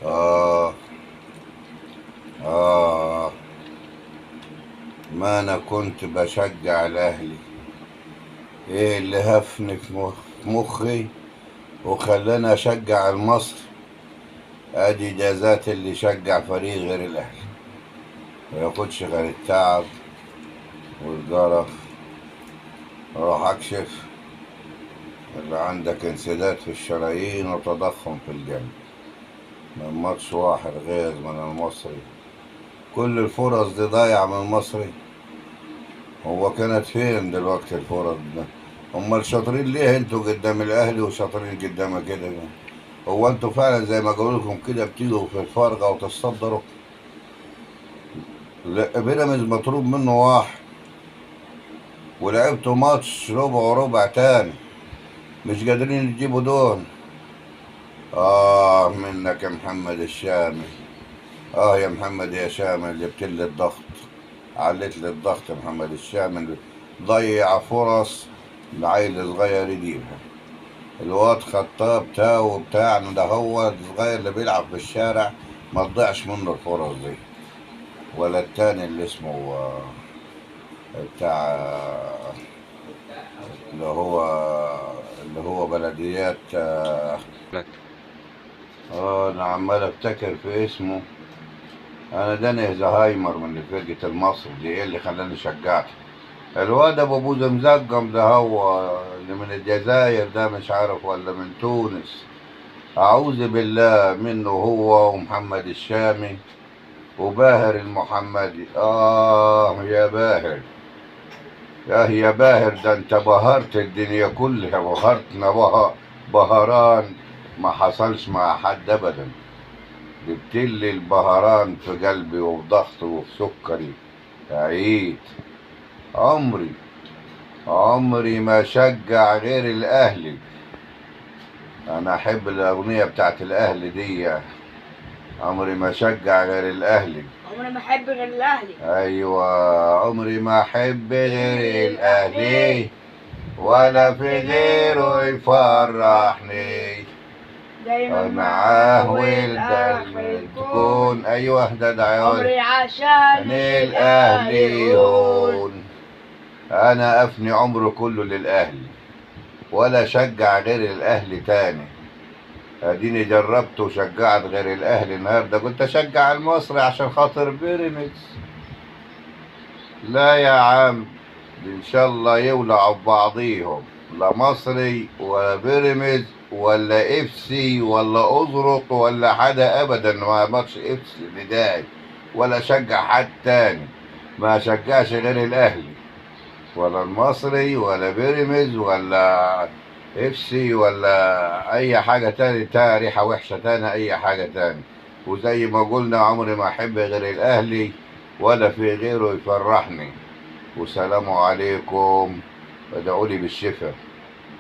آه آه ما أنا كنت بشجع الأهلي. إيه اللي هفني في مخي وخلاني أشجع المصري؟ أدي جازات اللي يشجع فريق غير الأهلي، ما ياخدش غير التعب والجرف. أروح أكشف اللي عندك انسداد في الشرايين وتضخم في القلب من ماتش واحد غير من المصري. كل الفرص دي ضايعة من المصري. هو كانت فين دلوقتي الفرص ده؟ امال شاطرين ليه انتوا قدام الاهلي وشاطرين قدام كده؟ هو انتوا فعلا زي ما قالوا لكم كده بتيجوا في الفارغه وتصدروا؟ لا، بيراميدز مطلوب منه واحد، ولعبتوا ماتش ربع وربع تاني، مش قادرين تجيبوا دون. منك يا محمد الشامي. يا محمد يا شامل، جبت لي الضغط، عليت لي الضغط يا محمد الشامل. ضيع فرص لعيل صغير يجيبها. الواد خطاب تاو بتاعنا ده، هو الصغير اللي بيلعب في الشارع، ما تضيعش منه الفرص دي. ولا التاني اللي اسمه بتاع اللي هو اللي هو بلديات. لك. انا عمال افتكر في اسمه. انا داني زهايمر من فرقة المصري دي، ايه اللي خلاني شجعت. الواد ابو بوزة مزقم ده، هو اللي من الجزائر ده، مش عارف ولا من تونس. أعوذ بالله منه، هو ومحمد الشامي وباهر المحمدي. يا باهر، يا باهر، ده انت بهرت الدنيا كلها، بهرتنا بهران ما حصلش مع حد ابدا. جبتلي البهران في قلبي وفي ضغطي وفي سكري. عيد عمري، عمري ما شجع غير الاهلي. انا احب الاغنية بتاعت الاهلي دي. عمري ما شجع غير الاهلي. عمري ما احب غير الاهلي. ايوه، عمري ما احب غير الاهلي، ولا في غيره يفرحني. دايما معاه معاه والدم والاخر تكون. ايوه ده عيال عمري عشان الاهلي الاهلي هون. هون. انا افني عمري كله للاهلي، ولا شجع غير الاهلي تاني. اديني جربت وشجعت غير الاهلي. النهارده كنت اشجع المصري عشان خاطر بيراميدز. لا يا عم، ان شاء الله يولعوا ببعضيهم، لا مصري ولا بيراميدز ولا اف سي ولا ازرق ولا حدا ابدا. ما ماتش اف سي بداية، ولا شجع حد تاني. ما شجعش غير الاهلي، ولا المصري ولا بيراميدز ولا اف سي ولا اي حاجة تاني، ريحة وحشة تاني، اي حاجة تاني. وزي ما قلنا، عمري ما احب غير الاهلي، ولا في غيره يفرحني. والسلام عليكم، ادعوا لي بالشفاء.